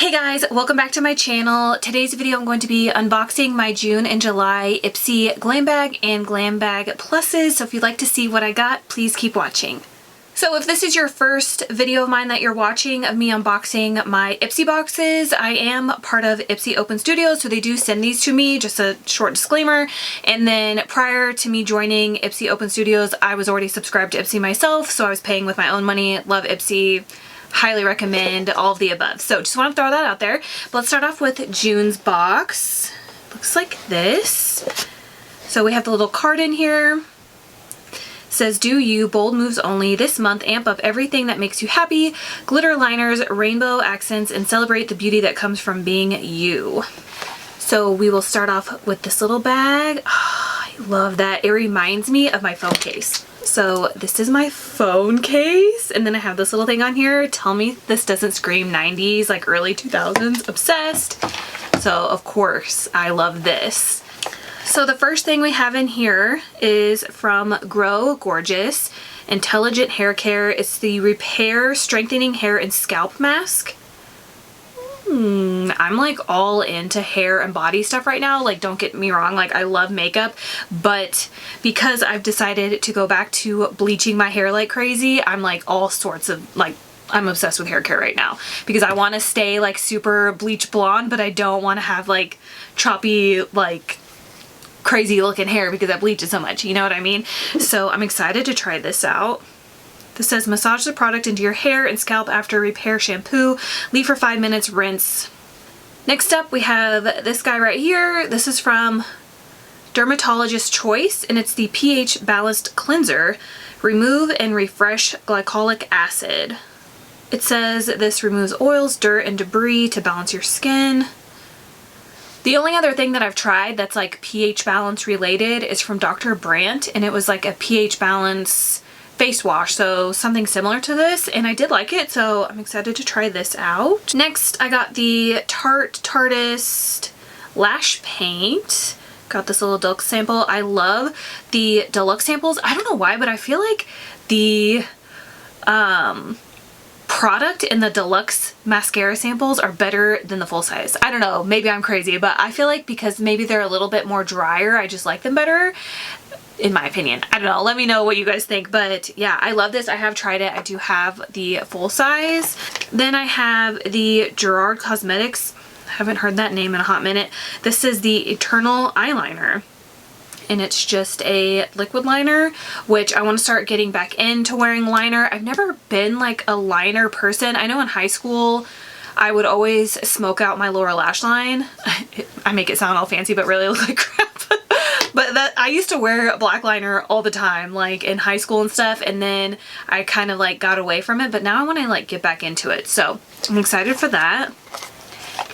Hey guys, welcome back to my channel. Today's video I'm going to be unboxing my June and July IPSY Glam Bag and Glam Bag Pluses, so if you'd like to see what I got, please keep watching. So if this is your first video of mine that you're watching of me unboxing my IPSY boxes, I am part of IPSY Open Studios, so they do send these to me, just a short disclaimer. And then prior to me joining IPSY Open Studios, I was already subscribed to IPSY myself, so I was paying with my own money. Love IPSY. Highly recommend all of the above. So just want to throw that out there. But let's start off with June's box. Looks like this. So we have the little card in here. It says, do you, bold moves only. This month, amp up everything that makes you happy. Glitter liners, rainbow accents, and celebrate the beauty that comes from being you. So we will start off with this little bag. Oh, I love that. It reminds me of my phone case. So this is my phone case, and then I have this little thing on here. Tell me this doesn't scream 90s, like early 2000s, obsessed. So of course I love this. So the first thing we have in here is from Grow Gorgeous Intelligent Hair Care. It's the Repair Strengthening Hair and Scalp Mask. I'm like all into hair and body stuff right now. Like, don't get me wrong, like I love makeup, but because I've decided to go back to bleaching my hair like crazy, I'm like all sorts of like, I'm obsessed with hair care right now because I want to stay like super bleach blonde, but I don't want to have like choppy, like crazy looking hair because I bleach it so much, you know what I mean? So I'm excited to try this out. This says massage the product into your hair and scalp after repair shampoo. Leave for 5 minutes, rinse. Next up we have this guy right here. This is from Dermatologist Choice and it's the pH Balanced Cleanser. Remove and refresh glycolic acid. It says this removes oils, dirt, and debris to balance your skin. The only other thing that I've tried that's like pH balance related is from Dr. Brandt, and it was like a pH balance face wash, so something similar to this, and I did like it, so I'm excited to try this out. Next I got the Tartist Lash Paint. Got this little deluxe sample. I love the deluxe samples. I don't know why, but I feel like the product in the deluxe mascara samples are better than the full size. I don't know, maybe I'm crazy, but I feel like because maybe they're a little bit more drier, I just like them better. In my opinion. I don't know. Let me know what you guys think. But yeah, I love this. I have tried it. I do have the full size. Then I have the Gerard Cosmetics. I haven't heard that name in a hot minute. This is the Eternal Eyeliner. And it's just a liquid liner, which I want to start getting back into wearing liner. I've never been like a liner person. I know in high school I would always smoke out my lower lash line. I make it sound all fancy, but really look like crap. But that I used to wear black liner all the time, like in high school and stuff, and then I kind of like got away from it, but now I want to like get back into it. So I'm excited for that.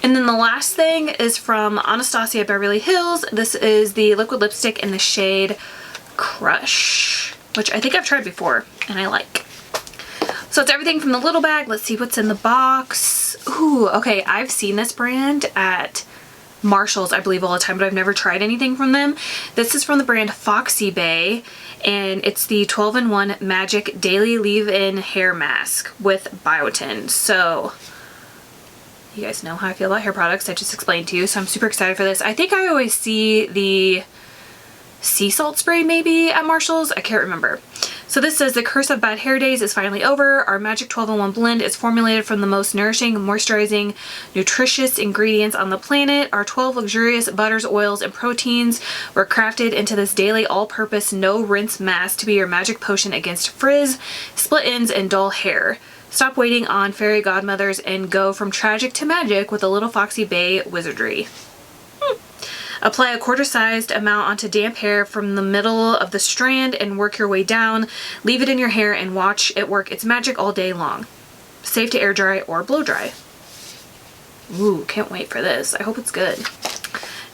And then the last thing is from Anastasia Beverly Hills. This is the liquid lipstick in the shade Crush, which I think I've tried before and I like. So it's everything from the little bag. Let's see what's in the box. Ooh, okay, I've seen this brand at Marshall's, I believe, all the time, but I've never tried anything from them. This is from the brand Foxy Bay, and it's the 12-in-1 Magic Daily Leave-In Hair Mask with biotin. So you guys know how I feel about hair products. I just explained to you, so I'm super excited for this. I think I always see the sea salt spray maybe at Marshall's. I can't remember. So this says the curse of bad hair days is finally over. Our magic 12-in-1 blend is formulated from the most nourishing, moisturizing, nutritious ingredients on the planet. Our 12 luxurious butters, oils, and proteins were crafted into this daily all-purpose no-rinse mask to be your magic potion against frizz, split ends, and dull hair. Stop waiting on fairy godmothers and go from tragic to magic with a little Foxy Bay wizardry. Apply a quarter-sized amount onto damp hair from the middle of the strand and work your way down. Leave it in your hair and watch it work its magic all day long. Safe to air dry or blow dry. Ooh, can't wait for this. I hope it's good.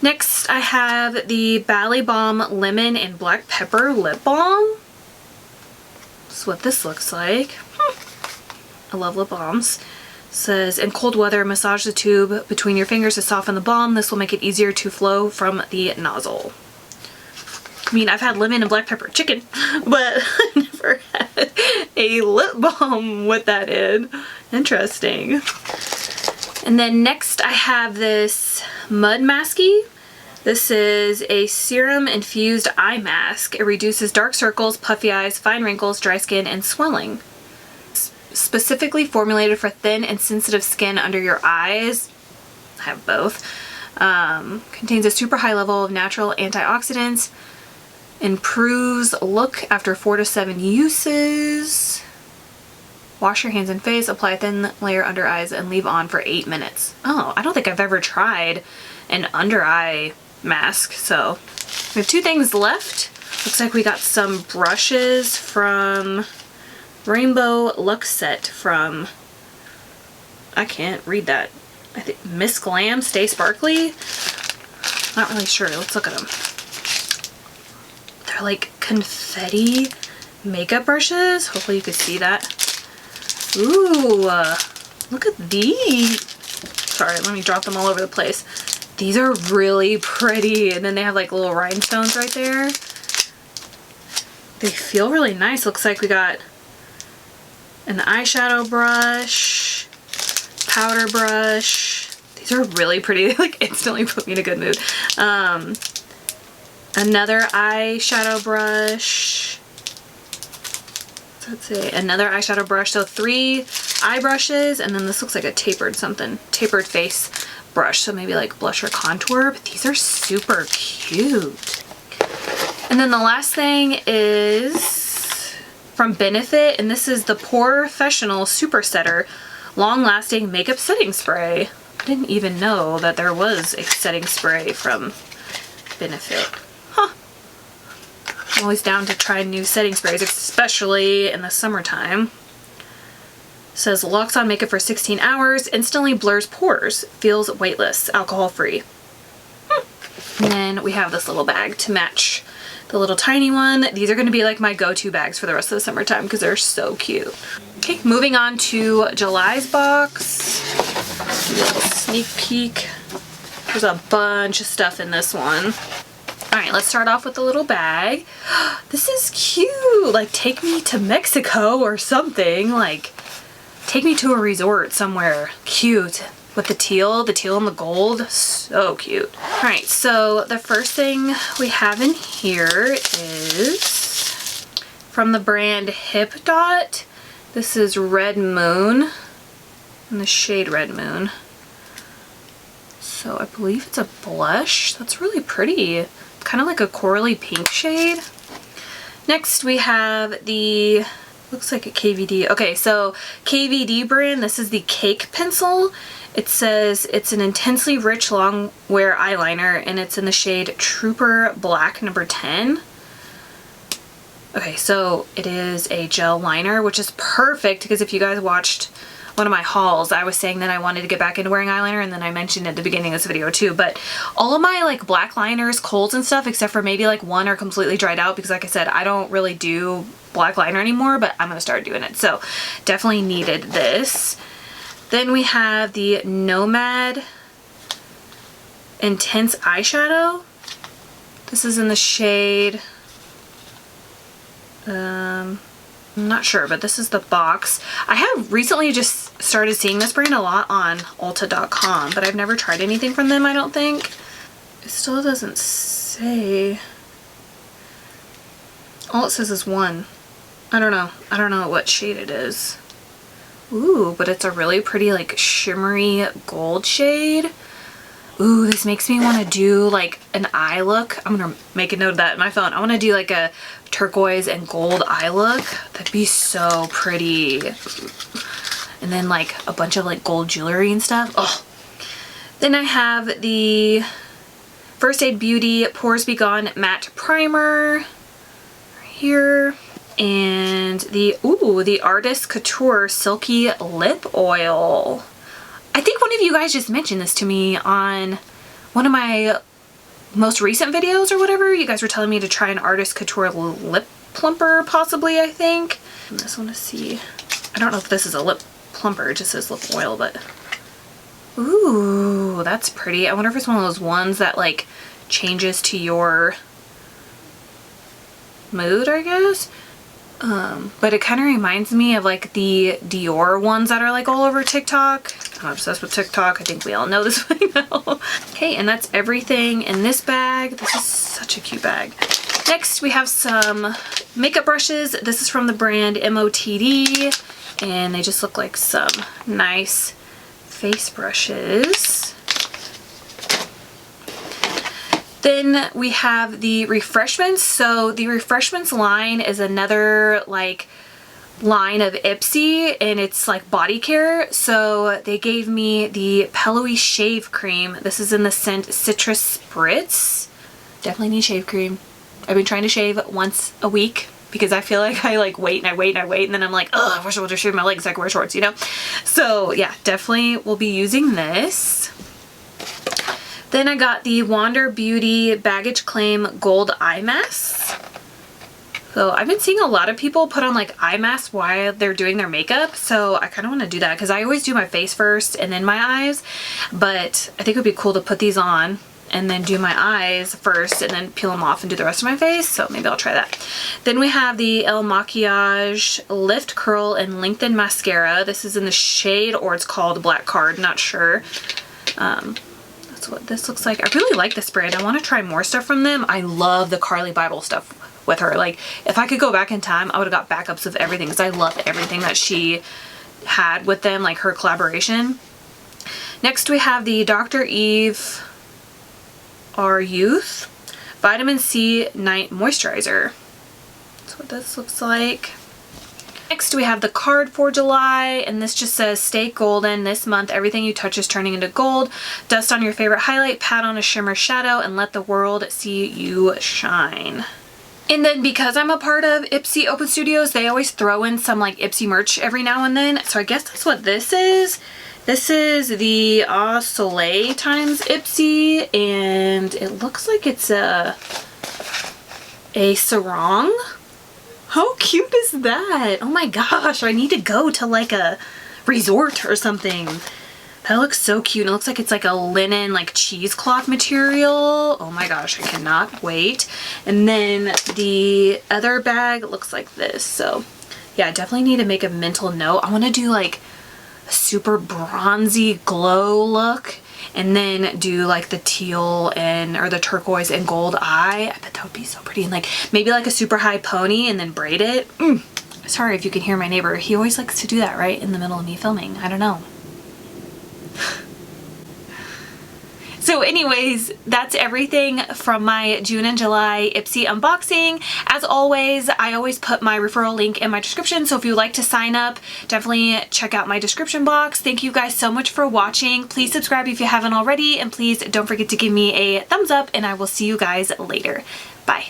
Next, I have the Bali Balm Lemon and Black Pepper Lip Balm. That's what this looks like. I love lip balms. Says, in cold weather, massage the tube between your fingers to soften the balm. This will make it easier to flow from the nozzle. I mean, I've had lemon and black pepper chicken, but I never had a lip balm with that in. Interesting. And then next I have this Mud Masky. This is a serum infused eye mask. It reduces dark circles, puffy eyes, fine wrinkles, dry skin, and swelling. Specifically formulated for thin and sensitive skin under your eyes. I have both. Contains a super high level of natural antioxidants. Improves look after 4 to 7 uses. Wash your hands and face, apply a thin layer under eyes, and leave on for 8 minutes. Oh, I don't think I've ever tried an under eye mask. So we have 2 things left. Looks like we got some brushes from Rainbow Luxe Set from, I can't read that. I think Miss Glam Stay Sparkly. Not really sure. Let's look at them. They're like confetti makeup brushes. Hopefully you could see that. Ooh, look at these. Sorry, let me drop them all over the place. These are really pretty. And then they have like little rhinestones right there. They feel really nice. Looks like we got an eyeshadow brush, powder brush. These are really pretty. They like instantly put me in a good mood. Another eyeshadow brush. Let's see, another eyeshadow brush. So 3 eye brushes, and then this looks like a tapered face brush. So maybe like blush or contour, but these are super cute. And then the last thing is from Benefit, and this is the Professional Super Setter Long Lasting Makeup Setting Spray. I didn't even know that there was a setting spray from Benefit. I'm always down to try new setting sprays, especially in the summertime. It says locks on makeup for 16 hours, instantly blurs pores, feels weightless, alcohol free. And then we have this little bag to match the little tiny one. These are going to be like my go-to bags for the rest of the summertime because they're so cute. Okay, moving on to July's box. A little sneak peek. There's a bunch of stuff in this one. All right, let's start off with the little bag. This is cute. Like, take me to Mexico or something. Like, take me to a resort somewhere cute with the teal and the gold. So cute. All right, so the first thing we have in here is from the brand Hip Dot. This is Red Moon in the shade Red Moon. So I believe it's a blush. That's really pretty. Kind of like a corally pink shade. Next we have the, looks like a KVD. Okay, so KVD brand, this is the Cake Pencil. It says it's an intensely rich long wear eyeliner, and it's in the shade Trooper Black number 10. Okay, so it is a gel liner, which is perfect because if you guys watched one of my hauls, I was saying that I wanted to get back into wearing eyeliner, and then I mentioned at the beginning of this video too, but all of my like black liners, Kohls and stuff, except for maybe like one are completely dried out because like I said, I don't really do black liner anymore, but I'm gonna start doing it. So definitely needed this. Then we have the Nomad Intense Eyeshadow. This is in the shade, I'm not sure, but this is the box. I have recently just started seeing this brand a lot on Ulta.com, but I've never tried anything from them, I don't think. It still doesn't say. All it says is 1. I don't know what shade it is. Ooh, but it's a really pretty like shimmery gold shade. Ooh, this makes me want to do like an eye look. I'm gonna make a note of that in my phone. I want to do like a turquoise and gold eye look. That'd be so pretty. And then like a bunch of like gold jewelry and stuff. Oh. Then I have the First Aid Beauty Pores Be Gone Matte Primer right here. And the Artist Couture Silky Lip Oil. I think one of you guys just mentioned this to me on one of my most recent videos or whatever. You guys were telling me to try an Artist Couture lip plumper possibly, I think. I just want to see. I don't know if this is a lip plumper. It just says lip oil, but ooh, that's pretty. I wonder if it's one of those ones that like changes to your mood, I guess. But it kind of reminds me of like the Dior ones that are like all over TikTok. I'm obsessed with TikTok. I think we all know this by now. Okay, and that's everything in this bag. This is such a cute bag. Next, we have some makeup brushes. This is from the brand MOTD, and they just look like some nice face brushes. Then we have the Refreshments. So the Refreshments line is another like line of IPSY, and it's like body care. So they gave me the Pillowy Shave Cream. This is in the scent Citrus Spritz. Definitely need shave cream. I've been trying to shave once a week because I feel like I like wait and I wait and I wait, and then I'm like, oh, I wish I would have shaved my legs so I could wear shorts, you know? So yeah, definitely will be using this. Then I got the Wander Beauty Baggage Claim Gold Eye Mask. So I've been seeing a lot of people put on like eye masks while they're doing their makeup. So I kind of want to do that because I always do my face first and then my eyes. But I think it would be cool to put these on and then do my eyes first and then peel them off and do the rest of my face. So maybe I'll try that. Then we have the El Maquillage Lift, Curl, and Lengthen Mascara. This is in the shade, or it's called Black Card, not sure. That's what this looks like. I really like this brand. I want to try more stuff from them. I love the Carly Bible stuff with her. Like, if I could go back in time, I would have got backups of everything because I love everything that she had with them, like her collaboration. Next we have the Dr. Eve Our Youth Vitamin C Night Moisturizer. That's what this looks like. Next we have the card for July, and this just says stay golden this month. Everything you touch is turning into gold. Dust on your favorite highlight, pat on a shimmer shadow, and let the world see you shine. And then because I'm a part of IPSY Open Studios, they always throw in some like IPSY merch every now and then. So I guess that's what this is. This is the Au Soleil times IPSY, and it looks like it's a sarong. How cute is that? Oh my gosh, I need to go to like a resort or something. That looks so cute. It looks like it's like a linen, like cheesecloth material. Oh my gosh, I cannot wait. And then the other bag looks like this. So yeah, I definitely need to make a mental note. I want to do like a super bronzy glow look, and then do like the teal and or the turquoise and gold eye. I bet that would be so pretty. And like maybe like a super high pony and then braid it. Sorry if you can hear my neighbor. He always likes to do that right in the middle of me filming. I don't know. So anyways, that's everything from my June and July IPSY unboxing. As always, I always put my referral link in my description, so if you'd like to sign up, definitely check out my description box. Thank you guys so much for watching. Please subscribe if you haven't already, and please don't forget to give me a thumbs up, and I will see you guys later. Bye.